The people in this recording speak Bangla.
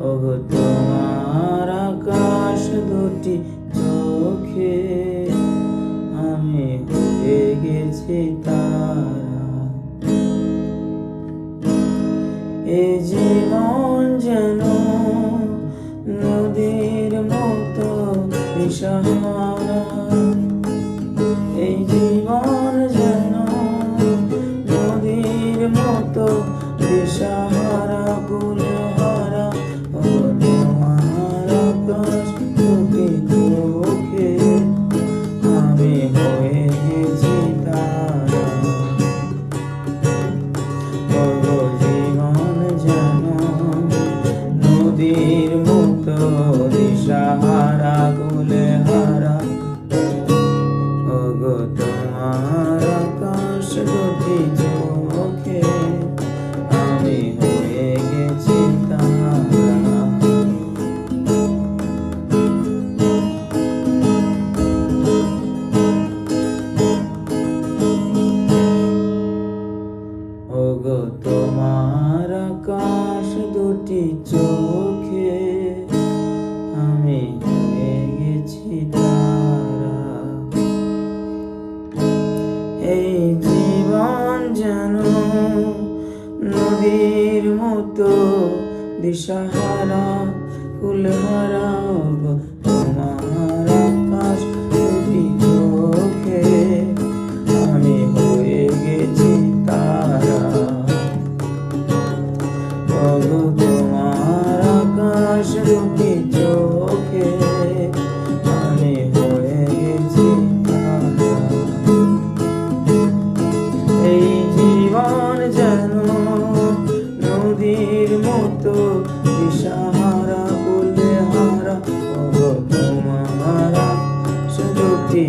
ওগো তোমার আকাশ দুটি চোখে আমি হয়ে গেছি তারা। এ জীবন যেন নদীর মতো দিশাহারা, এই জীবন যেন নদীর মতো দিশাহারা কুলহারা। ওগো তোমার আকাশ দুটি চোখে আমি হয়ে গেছি তারা। ওগো জীবন যেন নদীর মতো দিশাহারা কুলহারা। ওগো তোমার আকাশ দুটি চোখে আমি হয়ে গেছি তারা। ওগো তোমার আকাশ দুটি চোখে আমি হয়ে গেছি তারা। এই জীবন যেন নদীর মতো দিশাহারা কুলহারা। ওগো তোমার আকাশ দুটি চোখে আমি হয়ে গেছি তারা। ওগো তোমার আকাশ দুটি চোখে আমি হয়ে গেছি তারা। এই জীবন যেন নদীর মতো দিশাহারা কুলহারা। ওগো তোমার আকাশ দুটি